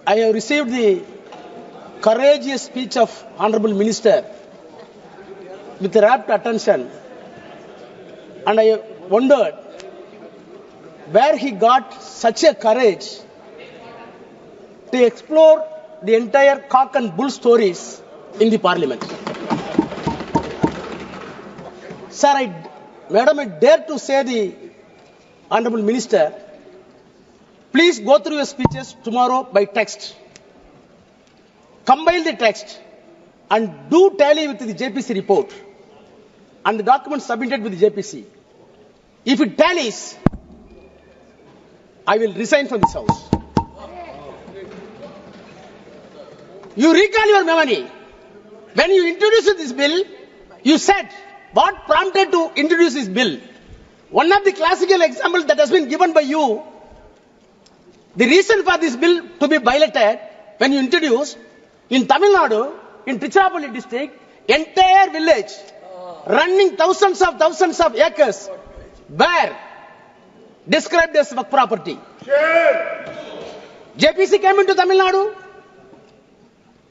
I have received the courageous speech of Honorable Minister with rapt attention, and I wondered where he got such a courage to explore the entire cock and bull stories in the Parliament. Sir, Madam, I dare to say the Honorable Minister, please go through your speeches tomorrow by text. Compile the text and do tally with the JPC report and the documents submitted with the JPC. If it tallies, I will resign from this house. You recall your memory. When you introduced this bill, you said what prompted to introduce this bill. One of the classical examples that has been given by you, the reason for this bill to be violated when you introduced in Tamil Nadu, in Tiruchirappalli district, entire village running thousands of acres were described as Waqf property. JPC came into Tamil Nadu.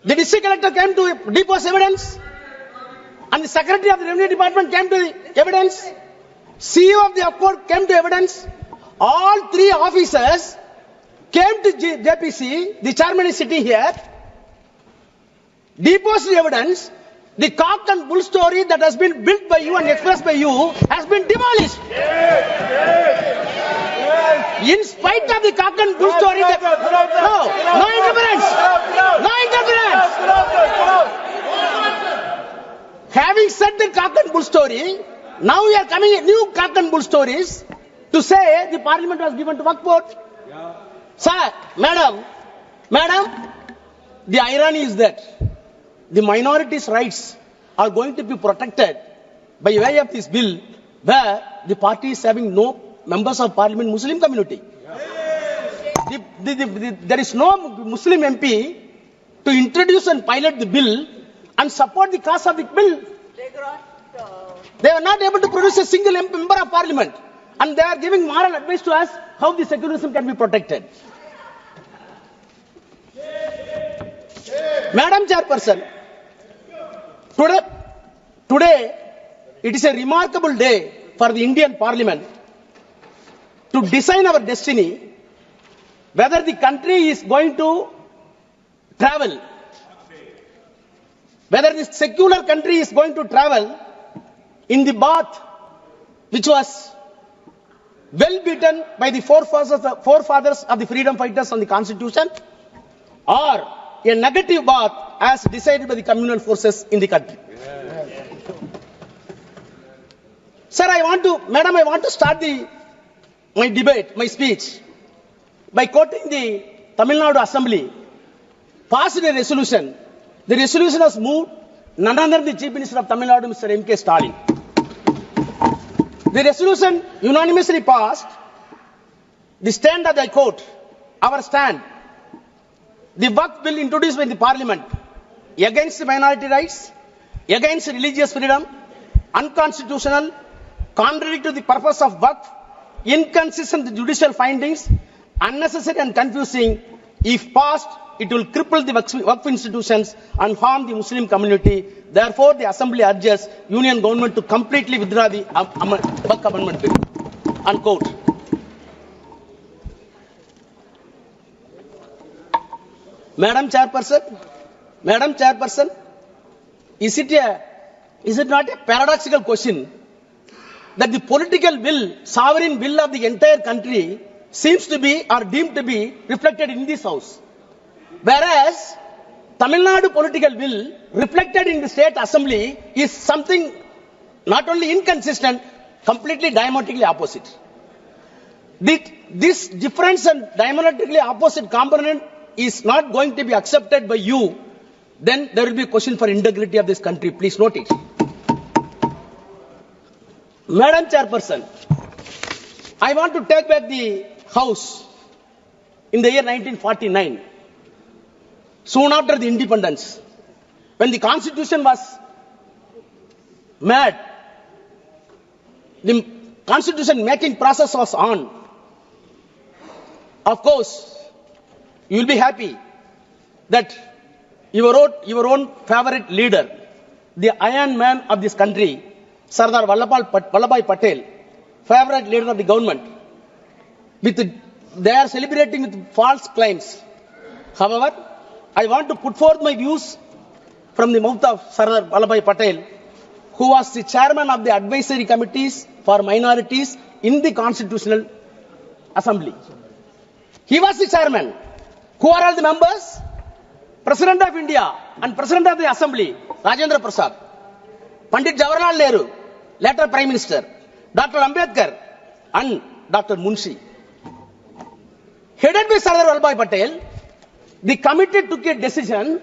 The district collector came to depose evidence, and the secretary of the revenue department came to the evidence. CEO of the Waqf came to evidence. All three officers came to JPC. The chairman is sitting here. Deposed the evidence. The cock and bull story that has been built by you and expressed by you has been demolished. In spite of the cock and bull story, no interference. No interference. Having said the cock and bull story, now we are coming at new cock and bull stories to say the Parliament was given to Waqf board. Sir, madam, the irony is that the minorities' rights are going to be protected by way of this bill, where the party is having no members of Parliament Muslim community. There is no Muslim MP to introduce and pilot the bill and support the cause of the bill. They are not able to produce a single member of Parliament, and they are giving moral advice to us how the secularism can be protected. Madam Chairperson, today it is a remarkable day for the Indian Parliament to design our destiny, whether the country is going to travel, whether this secular country is going to travel in the path which was well beaten by the forefathers of the freedom fighters on the Constitution, or a negative path as decided by the communal forces in the country. Sir, I want to start my speech by quoting the Tamil Nadu Assembly passed a resolution. The resolution was moved none other than the Chief Minister of Tamil Nadu, Mr. M.K. Stalin. The resolution unanimously passed. The stand that I quote, our stand, the Waqf bill introduced by the Parliament against the minority rights, against religious freedom, unconstitutional, contrary to the purpose of Waqf, inconsistent with judicial findings, unnecessary and confusing. If passed, it will cripple the Waqf institutions and harm the Muslim community. Therefore, the Assembly urges Union Government to completely withdraw the Waqf Amendment Bill. Unquote. Madam Chairperson, is it not a paradoxical question that the political will, sovereign will of the entire country seems to be or deemed to be reflected in this house, whereas Tamil Nadu political will reflected in the state assembly is something not only inconsistent, completely diametrically opposite. This difference and diametrically opposite component is not going to be accepted by you, then there will be a question for integrity of this country. Please note it. Madam Chairperson, I want to take back the House in the year 1949, soon after the independence, when the Constitution was made, the Constitution making process was on. Of course, you will be happy that you wrote your own favorite leader, the Iron Man of this country, Sardar Vallabhbhai Patel, favorite leader of the government, they are celebrating with false claims. However, I want to put forth my views from the mouth of Sardar Vallabhbhai Patel, who was the chairman of the advisory committees for minorities in the Constitutional Assembly. He was the chairman. Who are all the members? President of India and President of the Assembly, Rajendra Prasad. Pandit Jawaharlal Nehru, later Prime Minister. Dr. Ambedkar and Dr. Munshi. Headed by Sardar Vallabhbhai Patel, the committee took a decision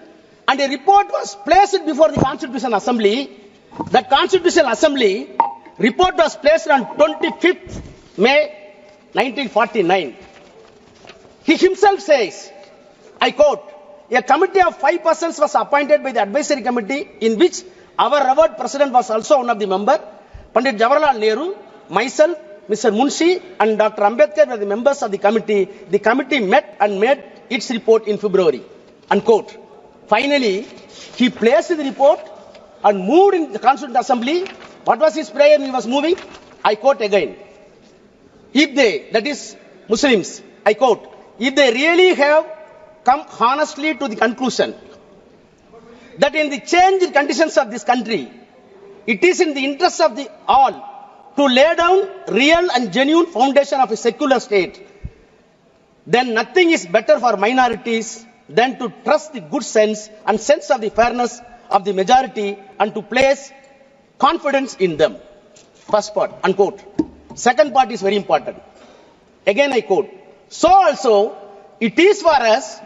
and a report was placed before the Constitutional Assembly. The Constitutional Assembly report was placed on 25th May 1949. He himself says, I quote, a committee of 5 persons was appointed by the advisory committee in which our revered president was also one of the members. Pandit Jawaharlal Nehru, myself, Mr. Munshi and Dr. Ambedkar were the members of the committee. The committee met and made its report in February. Unquote. Finally, he placed the report and moved in the Constitutional Assembly. What was his prayer when he was moving? I quote again. If they, that is Muslims, I quote, if they really have come honestly to the conclusion that in the changed conditions of this country, it is in the interest of the all to lay down real and genuine foundation of a secular state, then nothing is better for minorities than to trust the good sense and sense of the fairness of the majority and to place confidence in them. First part, unquote. Second part is very important. Again I quote. So also, it is for us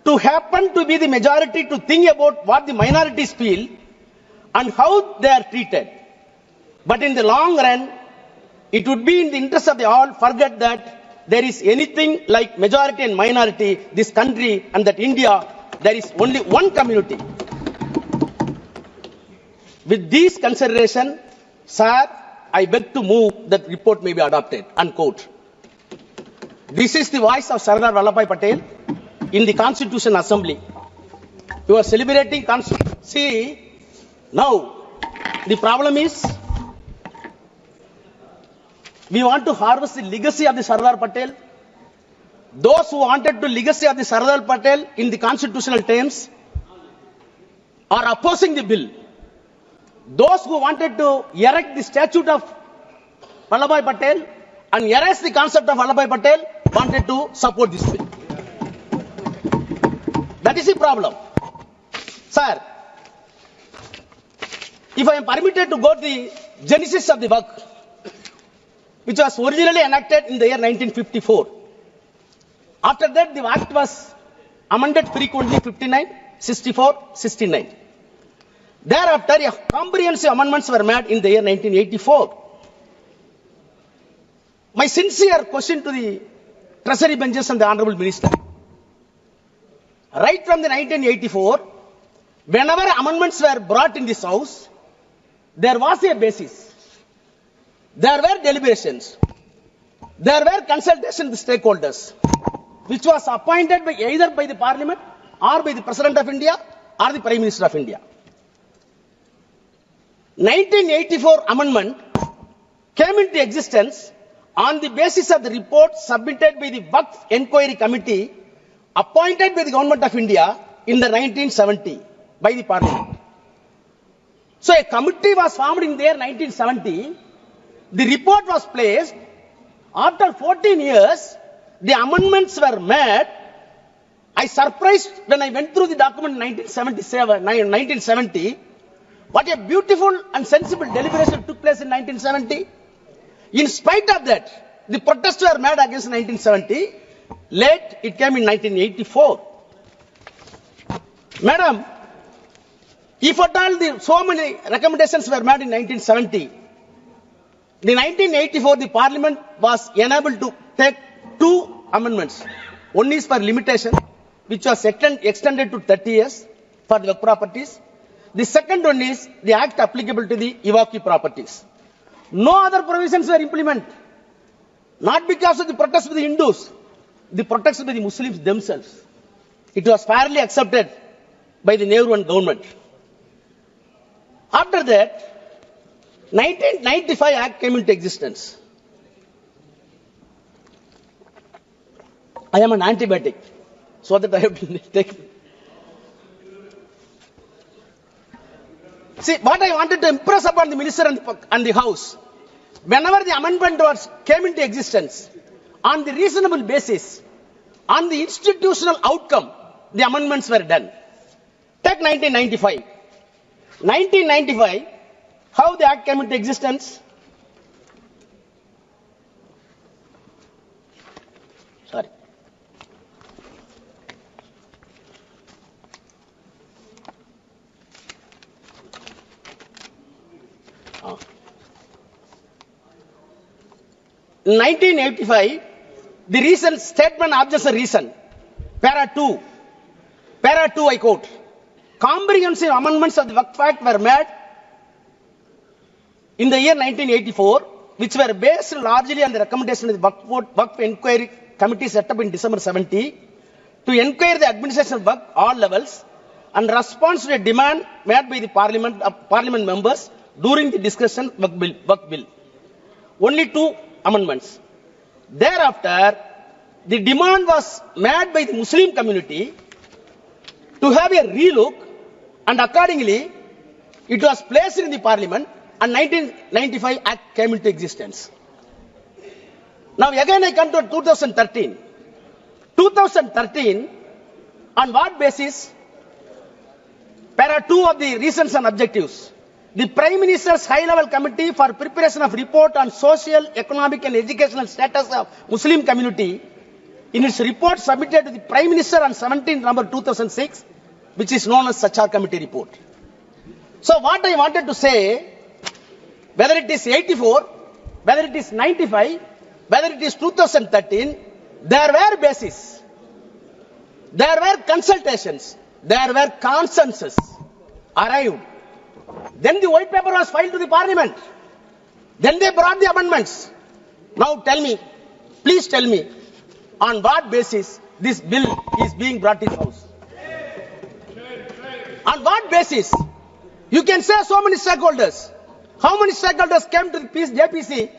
to happen to be the majority to think about what the minorities feel and how they are treated. But in the long run, it would be in the interest of the all forget that there is anything like majority and minority, this country and that India, there is only one community. With these considerations, sir, I beg to move that report may be adopted, unquote. This is the voice of Sardar Vallabhbhai Patel in the Constitutional Assembly. We are celebrating Constitution. See, now the problem is we want to harvest the legacy of the Sardar Patel. Those who wanted the legacy of the Sardar Patel in the constitutional terms are opposing the bill. Those who wanted to erect the statue of Vallabhbhai Patel and erase the concept of Vallabhbhai Patel wanted to support this bill. That is the problem. Sir, if I am permitted to go to the genesis of the Waqf, which was originally enacted in the year 1954. After that, the Act was amended frequently 59, 64, 69. Thereafter, comprehensive amendments were made in the year 1984. My sincere question to the Treasury benches and the Honorable Minister. Right from the 1984, whenever amendments were brought in this House, there was a basis. There were deliberations. There were consultations with stakeholders, which was appointed by either by the Parliament or by the President of India or the Prime Minister of India. 1984 amendment came into existence on the basis of the report submitted by the Waqf Enquiry Committee appointed by the Government of India in the 1970 by the Parliament. So a committee was formed in the year 1970. The report was placed. After 14 years, the amendments were made. I surprised when I went through the document in 1970. What a beautiful and sensible deliberation took place in 1970. In spite of that, the protests were made against 1970. Late, it came in 1984. Madam, if at all so many recommendations were made in 1970, in 1984, the Parliament was enabled to take 2 amendments. One is for limitation, which was extended to 30 years for the properties. The second one is the act applicable to the evacui properties. No other provisions were implemented. Not because of the protests of the Hindus, the protests by the Muslims themselves. It was fairly accepted by the Nehru and government. After that, 1995 Act came into existence. I am an antibiotic, so that I have to take. See, what I wanted to impress upon the minister and the House, whenever the amendment came into existence, on the reasonable basis, on the institutional outcome, the amendments were done. Take 1995. 1995, how the Act came into existence? Sorry. In 1985, the reason, statement objection reason, para 2, I quote, comprehensive amendments of the Waqf Act were made in the year 1984, which were based largely on the recommendation of the Waqf Inquiry Committee set up in December 70 to inquire the administration of Waqf all levels and response to a demand made by the Parliament members during the discussion of Waqf Bill. Only 2 amendments. Thereafter, the demand was made by the Muslim community to have a relook, and accordingly, it was placed in the Parliament, and 1995 Act came into existence. Now again I come to 2013. 2013, on what basis? Para 2 of the reasons and objectives. The Prime Minister's High-Level Committee for Preparation of Report on Social, Economic and Educational Status of Muslim Community, in its report submitted to the Prime Minister on 17 November 2006, which is known as Sachar Committee Report. So what I wanted to say, whether it is 84, whether it is 95, whether it is 2013, there were bases, there were consultations, there were consensus arrived. Then the white paper was filed to the Parliament. Then they brought the amendments. Now tell me, please tell me, on what basis this bill is being brought in House? On what basis? You can say so many stakeholders. How many stakeholders came to the JPC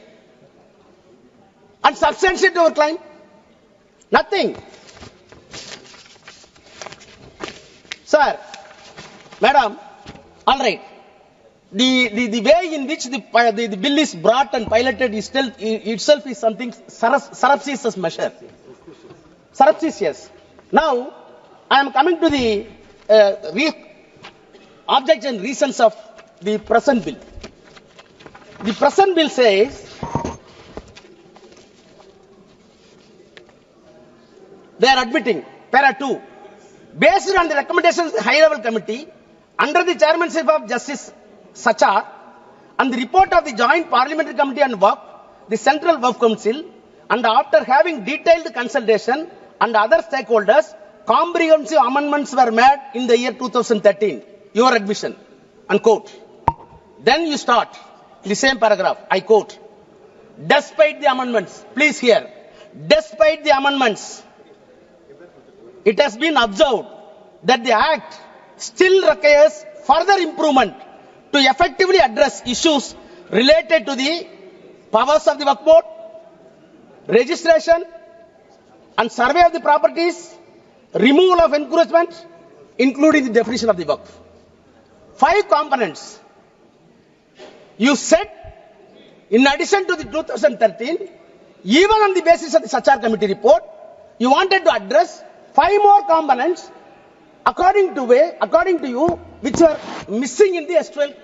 and substantiated our claim? Nothing. Sir, madam, all right. The way in which the bill is brought and piloted is still itself is something surreptitious measure. Surreptitious. Now, I am coming to the objects and reasons of the present bill. The present bill says they are admitting, para 2, based on the recommendations of the High-Level Committee, under the chairmanship of Justice Sachar, and the report of the Joint Parliamentary Committee on Waqf, the Central Waqf Council, and after having detailed consultation and other stakeholders, comprehensive amendments were made in the year 2013. Your admission, unquote. Then you start in the same paragraph, I quote, despite the amendments, please hear, despite the amendments, it has been observed that the Act still requires further improvement to effectively address issues related to the powers of the Waqf Board, registration and survey of the properties, removal of encroachment, including the definition of the Waqf. 5 components. You said, in addition to the 2013, even on the basis of the Sachar Committee report, you wanted to address 5 more components according to you, which are missing in the S12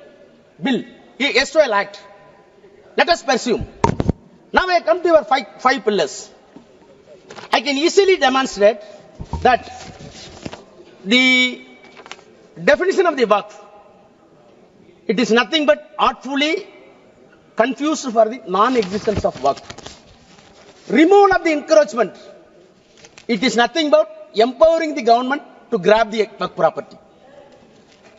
bill, S12 Act. Let us pursue. Now I come to your 5 pillars. I can easily demonstrate that the definition of the Waqf, it is nothing but artfully confused for the non-existence of Waqf. Removal of the encroachment, it is nothing but empowering the government to grab the Waqf property.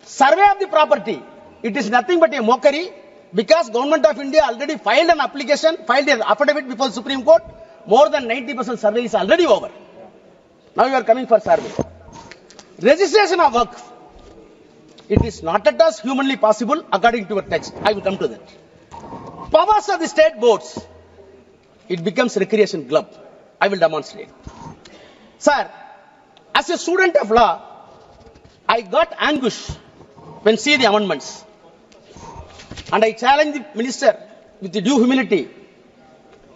Survey of the property, it is nothing but a mockery, because Government of India already filed an application, filed an affidavit before the Supreme Court. More than 90% survey is already over. Now you are coming for survey. registration of Waqf, it is not at all humanly possible according to your text. I will come to that. Powers of the state boards, it becomes recreation club. I will demonstrate. Sir, as a student of law, I got anguish when see the amendments. And I challenge the minister with the due humility.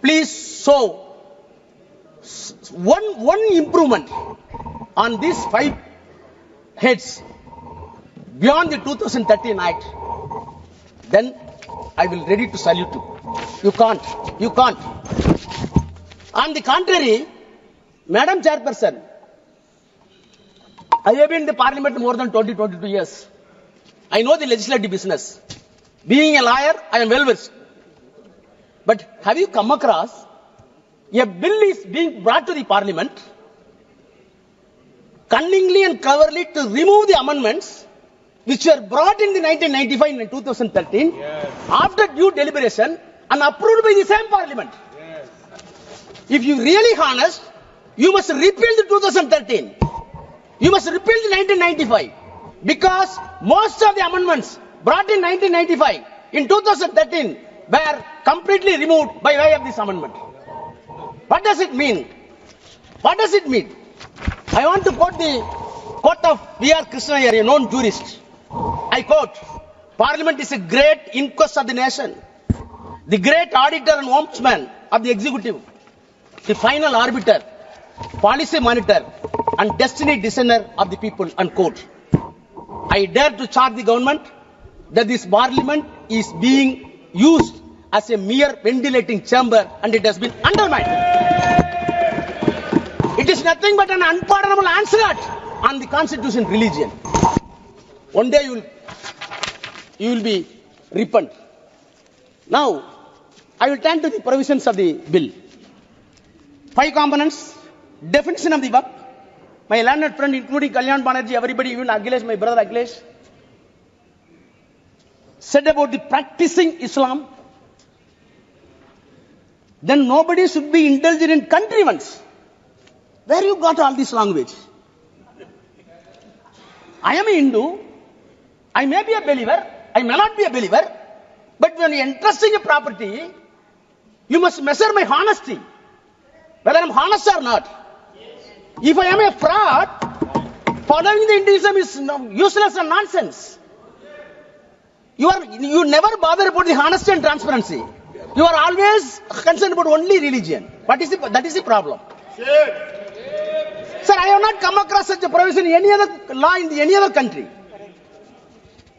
Please show one improvement on these 5 heads beyond the 2013 Act. Then I will ready to salute you. You can't. You can't. On the contrary, Madam Chairperson, I have been in the parliament more than 22 years. I know the legislative business. Being a lawyer, I am well versed. But have you come across a bill is being brought to the parliament cunningly and cleverly to remove the amendments which were brought in the 1995 and 2013 after due deliberation and approved by the same parliament? Yes. If you really honest, you must repeal the 2013. You must repeal the 1995 because most of the amendments brought in 1995 in 2013 were completely removed by way of this amendment. What does it mean? What does it mean? I want to quote the quote of V.R. Krishna, a known jurist. I quote, Parliament is a great inquest of the nation, the great auditor and ombudsman of the executive, the final arbiter, policy monitor and destiny discerner of the people, unquote. I dare to charge the government that this parliament is being used as a mere ventilating chamber and it has been undermined. It is nothing but an unpardonable onslaught on the constitution religion. One day you will be repent. Now, I will turn to the provisions of the bill. 5 components, definition of the Waqf. My learned friend, including Kalyan Banerjee, everybody, even Akhilesh, my brother Akhilesh, said about the practicing Islam. Then nobody should be indulgent in country once. Where you got all this language? I am a Hindu. I may be a believer. I may not be a believer. But when you are entrusting a property, you must measure my honesty. Whether I am honest or not. If I am a fraud, following the Hinduism is useless and nonsense. You never bother about the honesty and transparency. You are always concerned about only religion. That is the problem. Sir, I have not come across such a provision in any other law in any other country.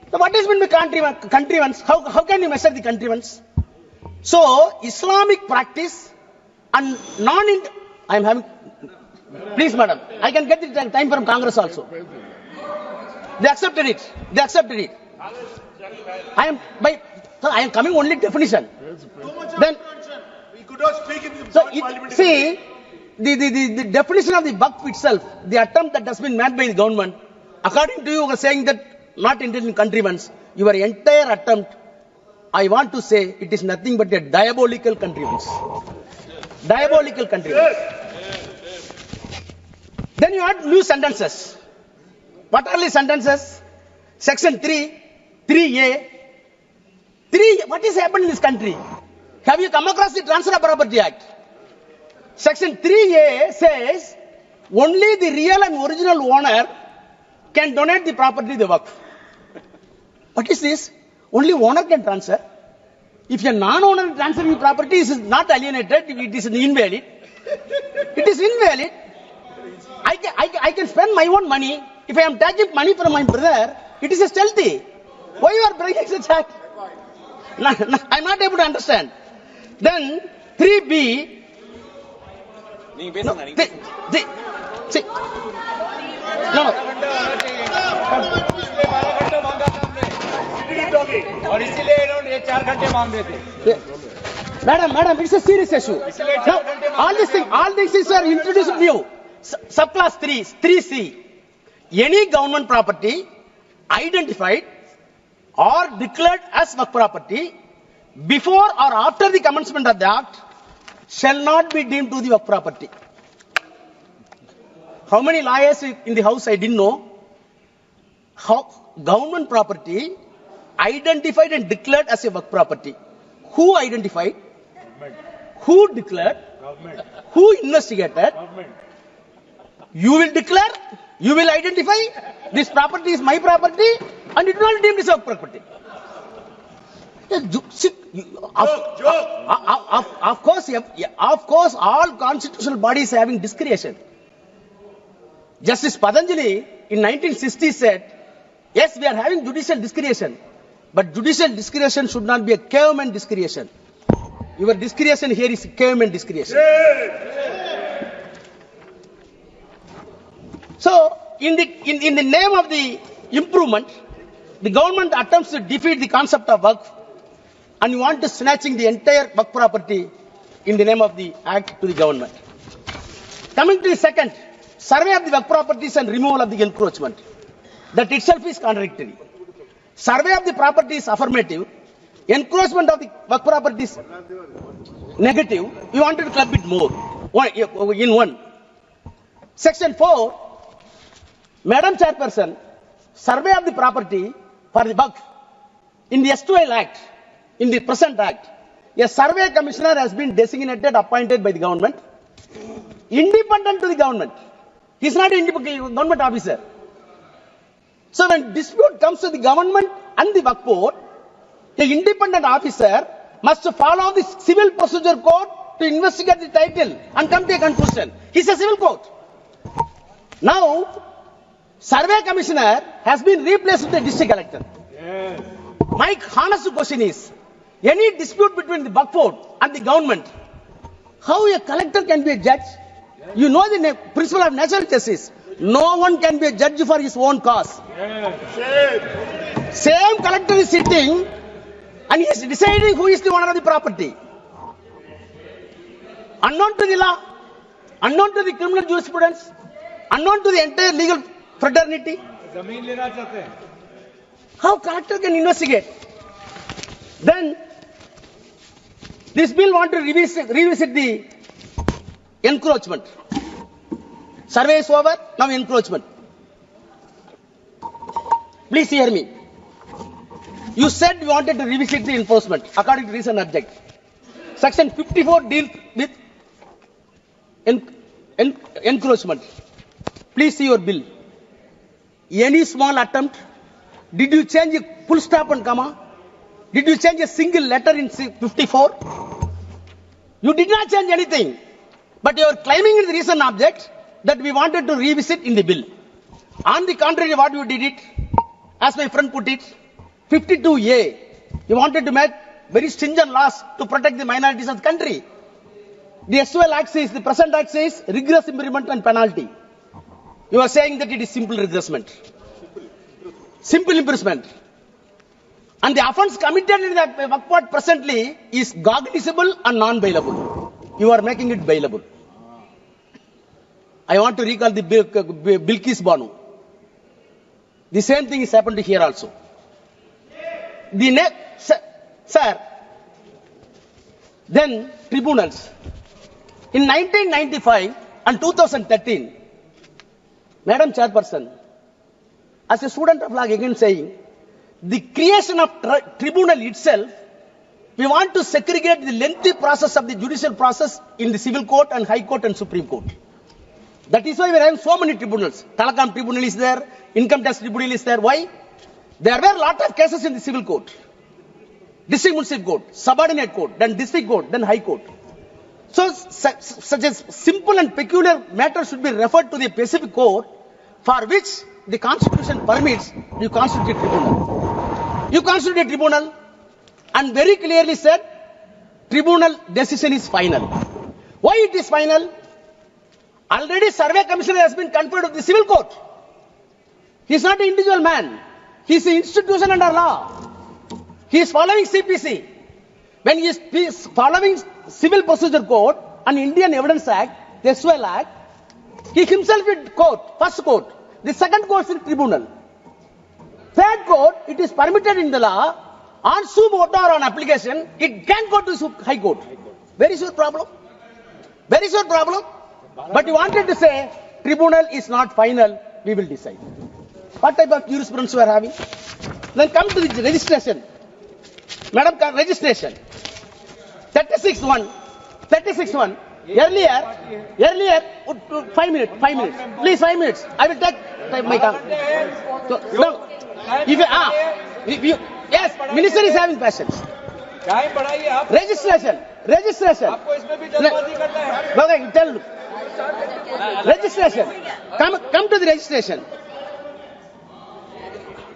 So what has been the country ones? How can you measure the country ones? So, Islamic practice and I am having, please madam, I can get the time from Congress also. They accepted it. I am coming only definition. Then, we could not speak in the parliament. See, the definition of the Waqf itself, the attempt that has been made by the government, according to you are saying that not intended in country ones, your entire attempt, I want to say, it is nothing but a diabolical contrivance. Diabolical contrivance. Then you add new sentences. What are the sentences? Section 3, 3A. What is happened in this country? Have you come across the Transfer of Property Act? Section 3A says, only the real and original owner can donate the property to the Waqf. What is this? Only owner can transfer. If a non-owner transfer the property, it is not alienated, it is invalid. It is invalid. I can spend my own money. If I am taking money from my brother, it is a stealthy. Why you are bringing such act? I am not able to understand. Then 3B. Madam, it's a serious issue. Now, all these things are introduced new. Subclass 3C. Any government property identified or declared as Waqf property before or after the commencement of the act shall not be deemed to the Waqf property. How many lawyers in the house I didn't know. how government property identified and declared as a work property. Who identified? Government. Who declared? Government. Who investigated? Government. You will declare, you will identify, this property is my property and it will not deemed as a property. Of course, all constitutional bodies having discretion. Justice Patanjali in 1960 said, yes, we are having judicial discretion, but judicial discretion should not be a caveman discretion. Your discretion here is caveman discretion. So, in the name of the improvement, the government attempts to defeat the concept of Waqf, and you want to snatching the entire Waqf property in the name of the act to the government. Coming to the second, survey of the Waqf properties and removal of the encroachment. That itself is contradictory. Survey of the property is affirmative, encroachment of the Waqf property is negative. You wanted to club it more in one. Section 4, Madam Chairperson, survey of the property for the Waqf in the STL Act, in the present Act, a survey commissioner has been designated, appointed by the government, independent to the government. He is not an independent government officer. So when dispute comes to the government and the Waqf board, the independent officer must follow the civil procedure code to investigate the title and come to a conclusion. He is a civil court. Now, survey commissioner has been replaced with the district collector. Yes. My honest question is, any dispute between the Waqf board and the government, how a collector can be a judge? You know the principle of natural justice. No one can be a judge for his own cause. Yes. Same collector is sitting and he is deciding who is the owner of the property. Unknown to the law, unknown to the criminal jurisprudence, unknown to the entire legal fraternity. Zameen lena chahte hain. How collector can investigate? Then this bill want to revisit the encroachment. Survey is over, now encroachment. Please hear me. You said you wanted to revisit the enforcement according to recent object. Section 54 deals with encroachment. Please see your bill. Any small attempt? Did you change a full stop and comma? Did you change a single letter in 54? You did not change anything. But you are claiming in the recent object that we wanted to revisit in the bill. On the contrary, what you did it, as my friend put it, 52A, you wanted to make very stringent laws to protect the minorities of the country. The STL Act says, the present Act says, rigorous imprisonment and penalty. You are saying that it is simple regressment. Simple imprisonment. And the offence committed in that Waqf Board presently is cognizable and non-bailable. You are making it bailable. I want to recall the Bilkis Banu. The same thing is happened here also. The next, sir, then tribunals. In 1995 and 2013, Madam Chairperson, as a student of law, again saying, the creation of tribunal itself, we want to segregate the lengthy process of the judicial process in the civil court and high court and supreme court. That is why we are having so many tribunals. Telecom tribunal is there, income tax tribunal is there. Why? There were a lot of cases in the civil court, district municipal court, subordinate court, then district court, then high court. So such a simple and peculiar matter should be referred to the specific court for which the constitution permits you constitute a tribunal. You constitute a tribunal and very clearly said tribunal decision is final. Why it is final? Already survey commissioner has been conferred with the civil court. He is not an individual man. He is an institution under law. He is following CPC. When he is following Civil Procedure Code and Indian Evidence Act, the STL Act, he himself is court, first court. The second court is tribunal. Third court, it is permitted in the law, on sub motu or on application, it can go to high court. Where is your problem? Where is your problem? But you wanted to say, tribunal is not final, we will decide. What type of jurisprudence we are having? Then come to the registration. Madam, registration. 36(1). 36(1). Earlier, 5 minutes. Please, 5 minutes. I will take my time. So, no. Yes, minister is having patience. Time बढ़ाइए आप. Registration. आपको इसमें भी जल्दबाजी करना है. Okay, tell. Registration. Come to the registration.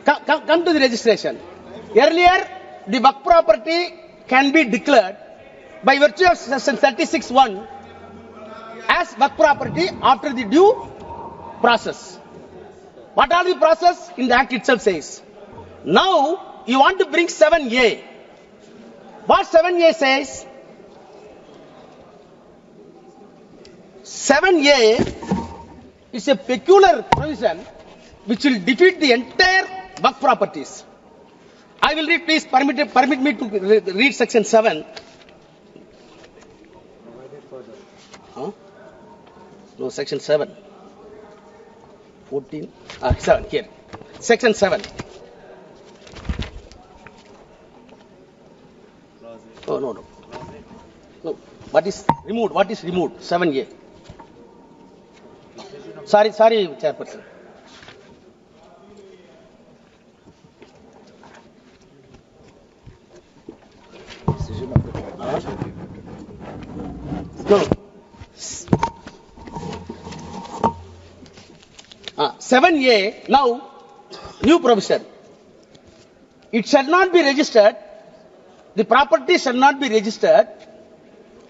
Come to the registration. Earlier, the Waqf property can be declared by virtue of section 36(1) as Waqf property after the due process. What are the process? In the Act itself says. Now, you want to bring 7A. What 7A says? 7A is a peculiar provision which will defeat the entire Waqf properties. I will read, please permit me to read section 7. Huh? No, section 7. 14. 7 here. Section 7. Oh, no. No. What is removed? 7A. Sorry, Chairperson. No. 7A, now, new provision. It shall not be registered, the property shall not be registered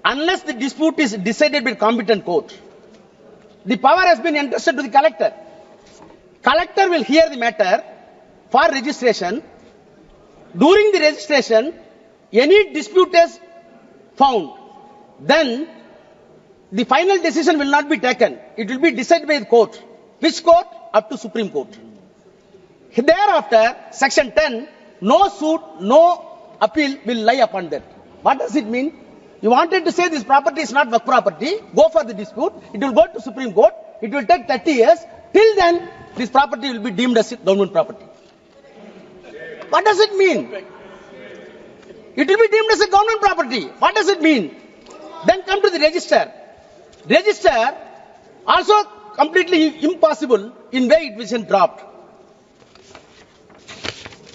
unless the dispute is decided by competent court. The power has been entrusted to the collector. Collector will hear the matter for registration. During the registration, any dispute is found, then the final decision will not be taken. It will be decided by the court. Which court? Up to Supreme Court. Thereafter, section 10, no suit, no appeal will lie upon that. What does it mean? You wanted to say this property is not Waqf property, go for the dispute, it will go to Supreme Court, it will take 30 years, till then this property will be deemed as government property. What does it mean? It will be deemed as a government property. What does it mean? Then come to the register. Register also completely impossible in way it was dropped.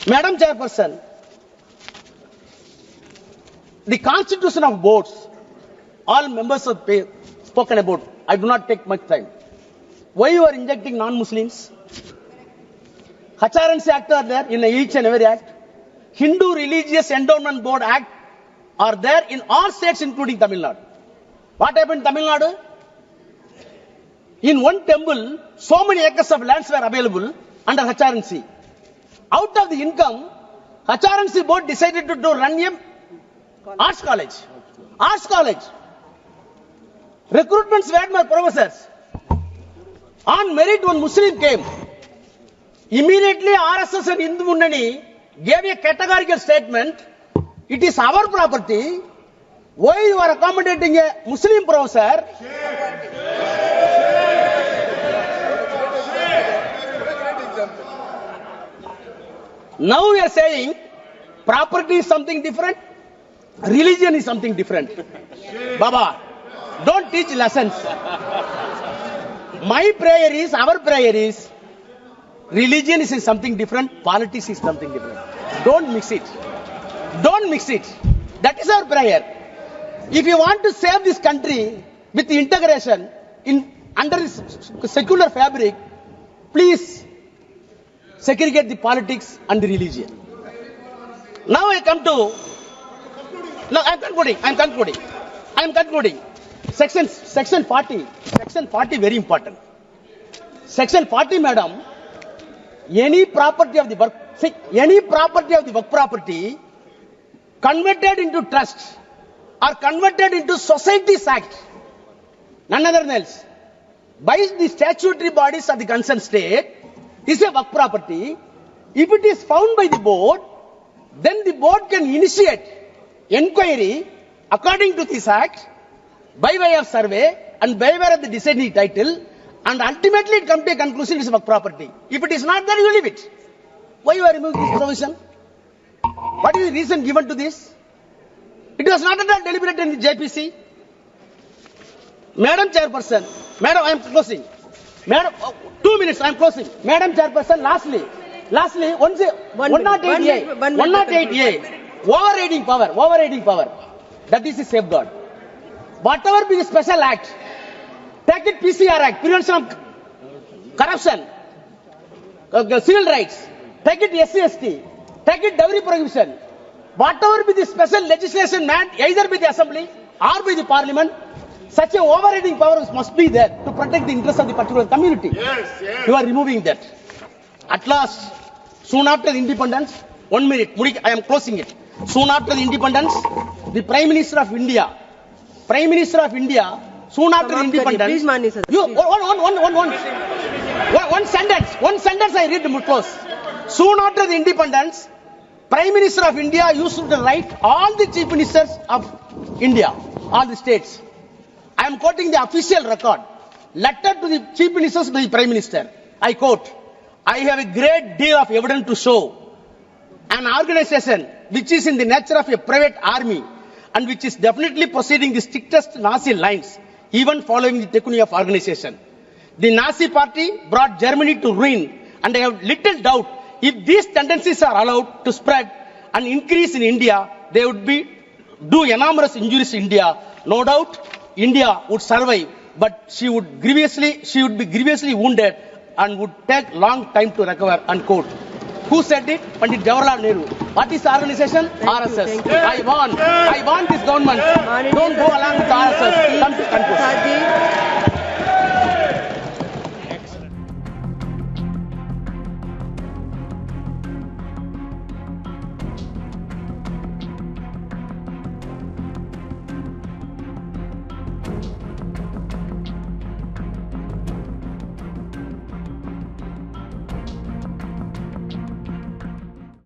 Madam Chairperson, the constitution of boards, all members have spoken about. I do not take much time. Why you are injecting non-Muslims? HRNC Act are there in each and every act. Hindu Religious Endowment Board Act are there in all states including Tamil Nadu. What happened in Tamil Nadu? In one temple, so many acres of lands were available under HRNC. Out of the income, HRNC board decided to run a arts college. Recruitments were by professors. On merit, one Muslim came. Immediately, RSS and Hindu Munnani gave a categorical statement. It is our property. Why you are accommodating a Muslim professor? Now we are saying property is something different, religion is something different. Baba, don't teach lessons. My prayer is, our prayer is, religion is something different, politics is something different. Don't mix it. That is our prayer. If you want to save this country with the integration under this secular fabric, please segregate the politics and the religion. Now I come to. No, I'm concluding. Section 40. Section 40 very important. Section 40, madam. Any property of the Waqf property converted into trust or converted into Societies Act, none other than else, by the statutory bodies of the concerned state, is a Waqf property. If it is found by the board, then the board can initiate inquiry according to this act by way of survey and by way of the deciding title, And ultimately it comes to a conclusion it's work property. If it is not there, you leave it. Why you are removing this provision? What is the reason given to this? It was not at all deliberated in the JPC. Madam Chairperson, Madam, I am closing. Madam, 2 minutes, I am closing. Madam Chairperson, lastly, 108A, overriding power, that is a safeguard. Whatever be the special act, take it PCR Act, Prevention of Corruption, Civil Rights, take it SC/ST, take it dowry prohibition, whatever be the special legislation made either by the Assembly or by the Parliament, such a overriding power must be there to protect the interests of the particular community. Yes. You are removing that. At last, soon after the independence, 1 minute, I am closing it. Soon after the independence, the Prime Minister of India, soon after the independence, please, Mani sir, you, please. one sentence I read to close. Soon after the independence, Prime Minister of India used to write all the chief ministers of India, all the states. I am quoting the official record. Letter to the chief ministers to the Prime Minister. I quote, I have a great deal of evidence to show an organization which is in the nature of a private army and which is definitely proceeding the strictest Nazi lines, even following the technique of organization. The Nazi party brought Germany to ruin, and I have little doubt if these tendencies are allowed to spread and increase in India, they would do enormous injuries to India. No doubt, India would survive, but she would be grievously wounded and would take long time to recover, unquote. Who said it? Pandit Jawaharlal Nehru. What is the organization? RSS. I want this government. Don't go along with RSS. Come to conclusion.